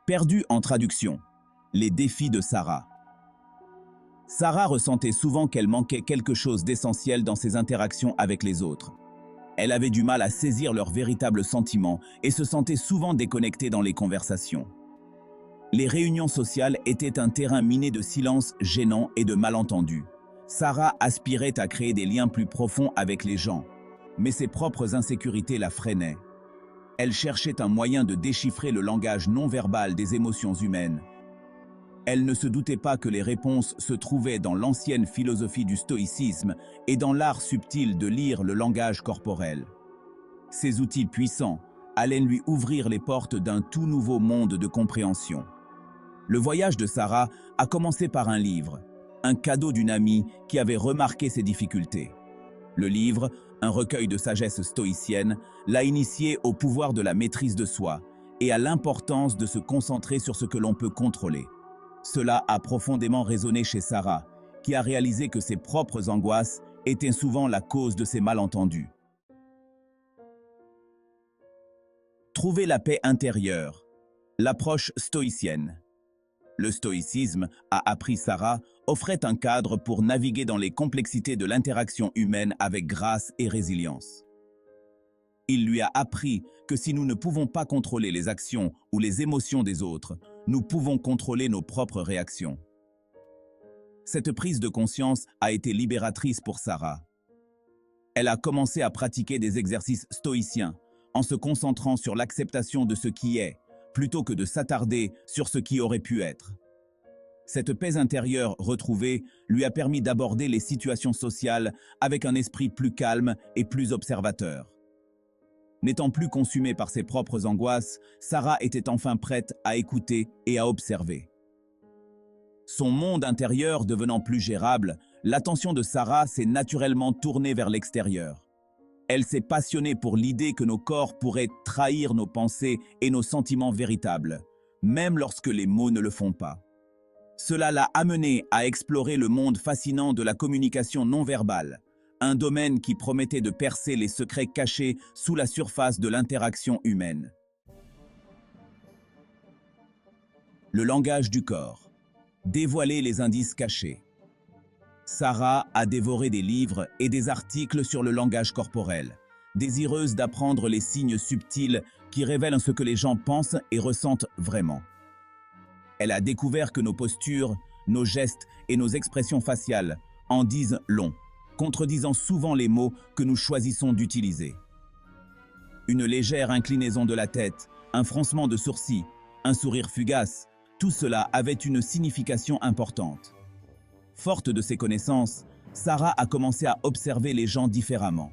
Perdu en traduction. Les défis de Sarah. Sarah ressentait souvent qu'elle manquait quelque chose d'essentiel dans ses interactions avec les autres. Elle avait du mal à saisir leurs véritables sentiments et se sentait souvent déconnectée dans les conversations. Les réunions sociales étaient un terrain miné de silence gênant et de malentendus. Sarah aspirait à créer des liens plus profonds avec les gens, mais ses propres insécurités la freinaient. Elle cherchait un moyen de déchiffrer le langage non-verbal des émotions humaines. Elle ne se doutait pas que les réponses se trouvaient dans l'ancienne philosophie du stoïcisme et dans l'art subtil de lire le langage corporel. Ces outils puissants allaient lui ouvrir les portes d'un tout nouveau monde de compréhension. Le voyage de Sarah a commencé par un livre, un cadeau d'une amie qui avait remarqué ses difficultés. Le livre, un recueil de sagesse stoïcienne, l'a initiée au pouvoir de la maîtrise de soi et à l'importance de se concentrer sur ce que l'on peut contrôler. Cela a profondément résonné chez Sarah, qui a réalisé que ses propres angoisses étaient souvent la cause de ses malentendus. Trouver la paix intérieure. L'approche stoïcienne. Le stoïcisme, a appris Sarah, offrait un cadre pour naviguer dans les complexités de l'interaction humaine avec grâce et résilience. Il lui a appris que si nous ne pouvons pas contrôler les actions ou les émotions des autres, nous pouvons contrôler nos propres réactions. Cette prise de conscience a été libératrice pour Sarah. Elle a commencé à pratiquer des exercices stoïciens en se concentrant sur l'acceptation de ce qui est, plutôt que de s'attarder sur ce qui aurait pu être. Cette paix intérieure retrouvée lui a permis d'aborder les situations sociales avec un esprit plus calme et plus observateur. N'étant plus consumée par ses propres angoisses, Sarah était enfin prête à écouter et à observer. Son monde intérieur devenant plus gérable, l'attention de Sarah s'est naturellement tournée vers l'extérieur. Elle s'est passionnée pour l'idée que nos corps pourraient trahir nos pensées et nos sentiments véritables, même lorsque les mots ne le font pas. Cela l'a amenée à explorer le monde fascinant de la communication non verbale, un domaine qui promettait de percer les secrets cachés sous la surface de l'interaction humaine. Le langage du corps. Dévoiler les indices cachés. Sarah a dévoré des livres et des articles sur le langage corporel, désireuse d'apprendre les signes subtils qui révèlent ce que les gens pensent et ressentent vraiment. Elle a découvert que nos postures, nos gestes et nos expressions faciales en disent long, contredisant souvent les mots que nous choisissons d'utiliser. Une légère inclinaison de la tête, un froncement de sourcils, un sourire fugace, tout cela avait une signification importante. Forte de ses connaissances, Sarah a commencé à observer les gens différemment.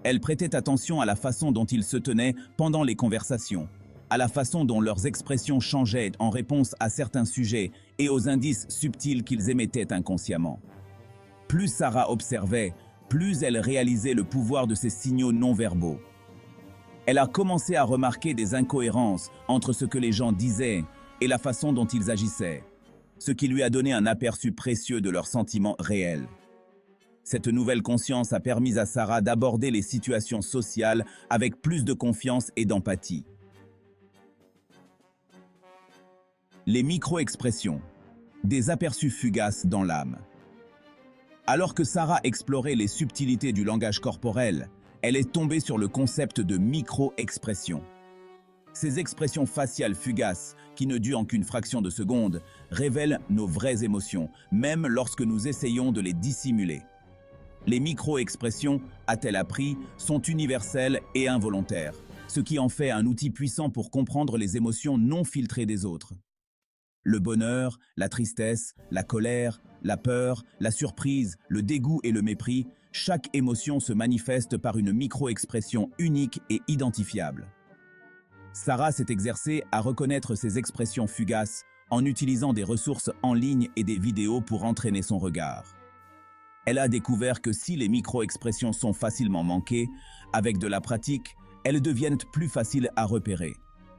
Elle prêtait attention à la façon dont ils se tenaient pendant les conversations, à la façon dont leurs expressions changeaient en réponse à certains sujets et aux indices subtils qu'ils émettaient inconsciemment. Plus Sarah observait, plus elle réalisait le pouvoir de ces signaux non-verbaux. Elle a commencé à remarquer des incohérences entre ce que les gens disaient et la façon dont ils agissaient, ce qui lui a donné un aperçu précieux de leurs sentiments réels. Cette nouvelle conscience a permis à Sarah d'aborder les situations sociales avec plus de confiance et d'empathie. Les micro-expressions, des aperçus fugaces dans l'âme. Alors que Sarah explorait les subtilités du langage corporel, elle est tombée sur le concept de micro-expression. Ces expressions faciales fugaces, qui ne durent qu'une fraction de seconde, révèlent nos vraies émotions, même lorsque nous essayons de les dissimuler. Les micro-expressions, a-t-elle appris, sont universelles et involontaires, ce qui en fait un outil puissant pour comprendre les émotions non filtrées des autres. Le bonheur, la tristesse, la colère, la peur, la surprise, le dégoût et le mépris, chaque émotion se manifeste par une micro-expression unique et identifiable. Sarah s'est exercée à reconnaître ces expressions fugaces en utilisant des ressources en ligne et des vidéos pour entraîner son regard. Elle a découvert que si les micro-expressions sont facilement manquées, avec de la pratique, elles deviennent plus faciles à repérer,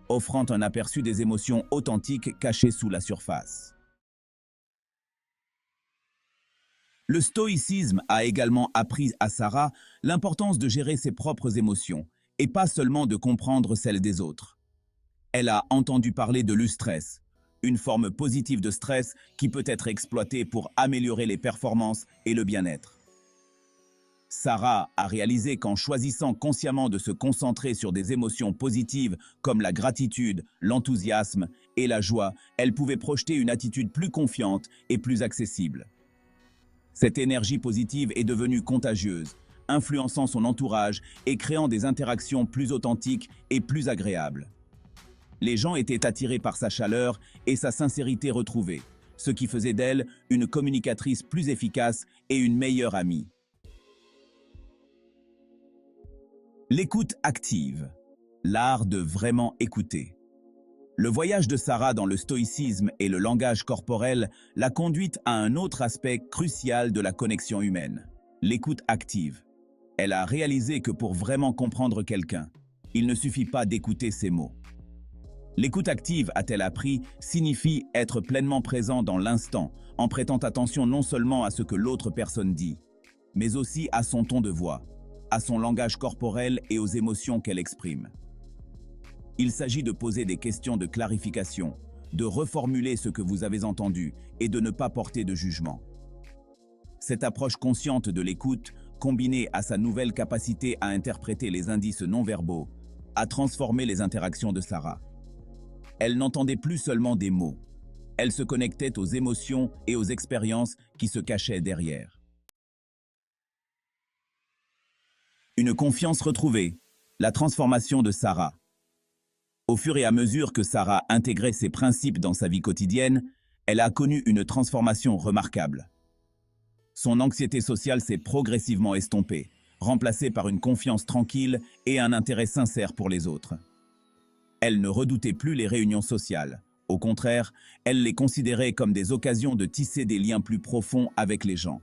offrant un aperçu des émotions authentiques cachées sous la surface. Le stoïcisme a également appris à Sarah l'importance de gérer ses propres émotions et pas seulement de comprendre celles des autres. Elle a entendu parler de l'eustress, une forme positive de stress qui peut être exploitée pour améliorer les performances et le bien-être. Sarah a réalisé qu'en choisissant consciemment de se concentrer sur des émotions positives comme la gratitude, l'enthousiasme et la joie, elle pouvait projeter une attitude plus confiante et plus accessible. Cette énergie positive est devenue contagieuse, influençant son entourage et créant des interactions plus authentiques et plus agréables. Les gens étaient attirés par sa chaleur et sa sincérité retrouvée, ce qui faisait d'elle une communicatrice plus efficace et une meilleure amie. L'écoute active, l'art de vraiment écouter. Le voyage de Sarah dans le stoïcisme et le langage corporel l'a conduite à un autre aspect crucial de la connexion humaine, l'écoute active. Elle a réalisé que pour vraiment comprendre quelqu'un, il ne suffit pas d'écouter ses mots. L'écoute active, a-t-elle appris, signifie être pleinement présent dans l'instant, en prêtant attention non seulement à ce que l'autre personne dit, mais aussi à son ton de voix, à son langage corporel et aux émotions qu'elle exprime. Il s'agit de poser des questions de clarification, de reformuler ce que vous avez entendu et de ne pas porter de jugement. Cette approche consciente de l'écoute, combinée à sa nouvelle capacité à interpréter les indices non-verbaux, a transformé les interactions de Sarah. Elle n'entendait plus seulement des mots. Elle se connectait aux émotions et aux expériences qui se cachaient derrière. Une confiance retrouvée, la transformation de Sarah. Au fur et à mesure que Sarah intégrait ces principes dans sa vie quotidienne, elle a connu une transformation remarquable. Son anxiété sociale s'est progressivement estompée, remplacée par une confiance tranquille et un intérêt sincère pour les autres. Elle ne redoutait plus les réunions sociales. Au contraire, elle les considérait comme des occasions de tisser des liens plus profonds avec les gens.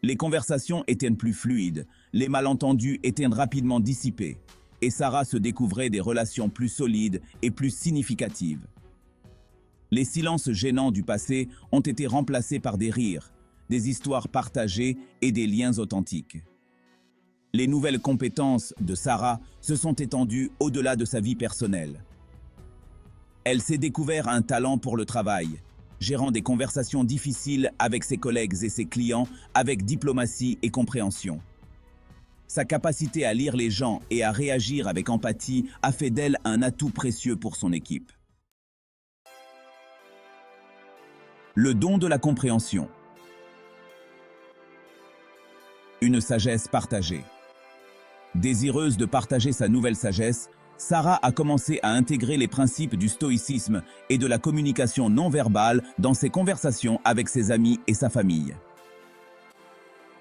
Les conversations étaient plus fluides, les malentendus étaient rapidement dissipés, et Sarah se découvrait des relations plus solides et plus significatives. Les silences gênants du passé ont été remplacés par des rires, des histoires partagées et des liens authentiques. Les nouvelles compétences de Sarah se sont étendues au-delà de sa vie personnelle. Elle s'est découvert un talent pour le travail, gérant des conversations difficiles avec ses collègues et ses clients avec diplomatie et compréhension. Sa capacité à lire les gens et à réagir avec empathie a fait d'elle un atout précieux pour son équipe. Le don de la compréhension. Une sagesse partagée. Désireuse de partager sa nouvelle sagesse, Sarah a commencé à intégrer les principes du stoïcisme et de la communication non verbale dans ses conversations avec ses amis et sa famille.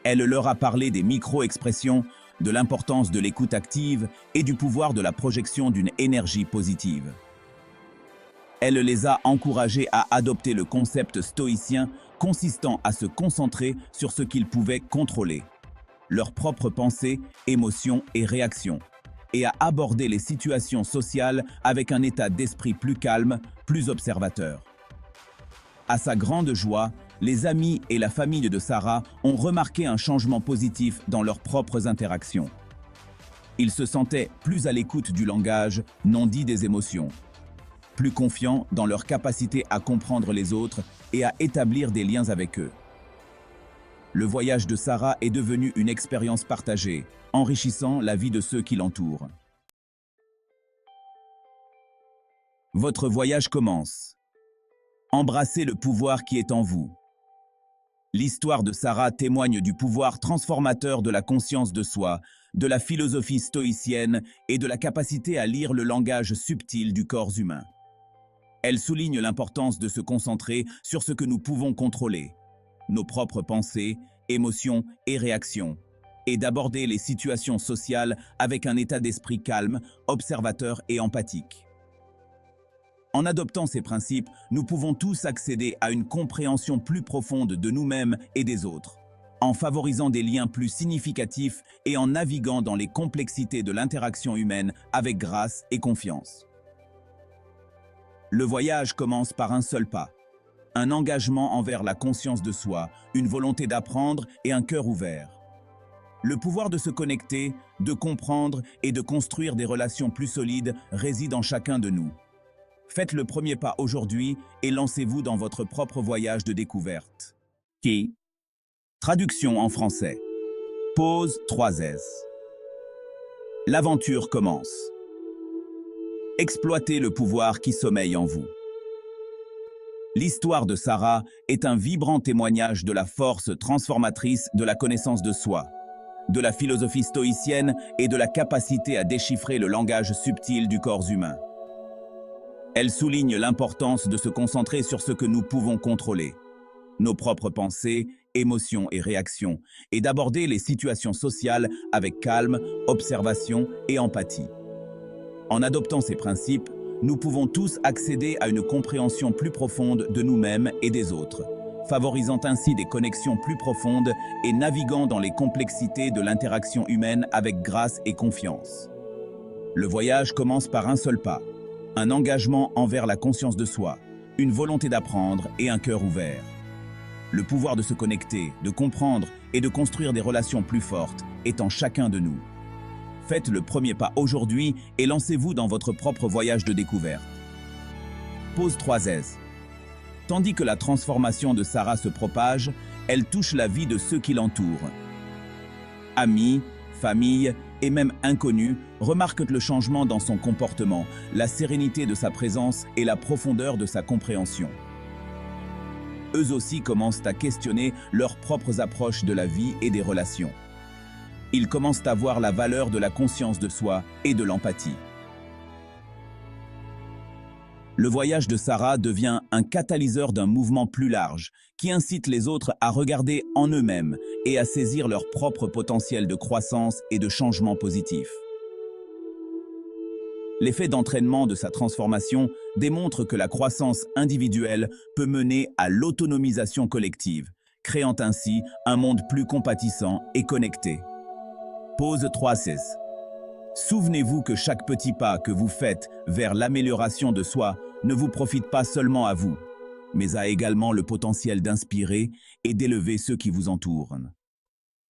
Elle leur a parlé des micro-expressions, de l'importance de l'écoute active et du pouvoir de la projection d'une énergie positive. Elle les a encouragés à adopter le concept stoïcien consistant à se concentrer sur ce qu'ils pouvaient contrôler, leurs propres pensées, émotions et réactions, et à aborder les situations sociales avec un état d'esprit plus calme, plus observateur. À sa grande joie, les amis et la famille de Sarah ont remarqué un changement positif dans leurs propres interactions. Ils se sentaient plus à l'écoute du langage non dit des émotions, plus confiants dans leur capacité à comprendre les autres et à établir des liens avec eux. Le voyage de Sarah est devenu une expérience partagée, enrichissant la vie de ceux qui l'entourent. Votre voyage commence. Embrassez le pouvoir qui est en vous. L'histoire de Sarah témoigne du pouvoir transformateur de la conscience de soi, de la philosophie stoïcienne et de la capacité à lire le langage subtil du corps humain. Elle souligne l'importance de se concentrer sur ce que nous pouvons contrôler, nos propres pensées, émotions et réactions, et d'aborder les situations sociales avec un état d'esprit calme, observateur et empathique. En adoptant ces principes, nous pouvons tous accéder à une compréhension plus profonde de nous-mêmes et des autres, en favorisant des liens plus significatifs et en naviguant dans les complexités de l'interaction humaine avec grâce et confiance. Le voyage commence par un seul pas, un engagement envers la conscience de soi, une volonté d'apprendre et un cœur ouvert. Le pouvoir de se connecter, de comprendre et de construire des relations plus solides réside en chacun de nous. Faites le premier pas aujourd'hui et lancez-vous dans votre propre voyage de découverte. Qui? Traduction en français. Pause 3S. L'aventure commence. Exploitez le pouvoir qui sommeille en vous. L'histoire de Sarah est un vibrant témoignage de la force transformatrice de la connaissance de soi, de la philosophie stoïcienne et de la capacité à déchiffrer le langage subtil du corps humain. Elle souligne l'importance de se concentrer sur ce que nous pouvons contrôler, nos propres pensées, émotions et réactions, et d'aborder les situations sociales avec calme, observation et empathie. En adoptant ces principes, nous pouvons tous accéder à une compréhension plus profonde de nous-mêmes et des autres, favorisant ainsi des connexions plus profondes et naviguant dans les complexités de l'interaction humaine avec grâce et confiance. Le voyage commence par un seul pas, un engagement envers la conscience de soi, une volonté d'apprendre et un cœur ouvert. Le pouvoir de se connecter, de comprendre et de construire des relations plus fortes est en chacun de nous. Faites le premier pas aujourd'hui et lancez-vous dans votre propre voyage de découverte. Pause 3S. Tandis que la transformation de Sarah se propage, elle touche la vie de ceux qui l'entourent. Amis, famille et même inconnus remarquent le changement dans son comportement, la sérénité de sa présence et la profondeur de sa compréhension. Eux aussi commencent à questionner leurs propres approches de la vie et des relations. Ils commencent à voir la valeur de la conscience de soi et de l'empathie. Le voyage de Sarah devient un catalyseur d'un mouvement plus large qui incite les autres à regarder en eux-mêmes et à saisir leur propre potentiel de croissance et de changement positif. L'effet d'entraînement de sa transformation démontre que la croissance individuelle peut mener à l'autonomisation collective, créant ainsi un monde plus compatissant et connecté. Pause 3.6. Souvenez-vous que chaque petit pas que vous faites vers l'amélioration de soi ne vous profite pas seulement à vous, mais a également le potentiel d'inspirer et d'élever ceux qui vous entourent.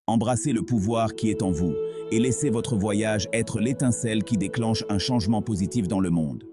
Embrassez le pouvoir qui est en vous et laissez votre voyage être l'étincelle qui déclenche un changement positif dans le monde.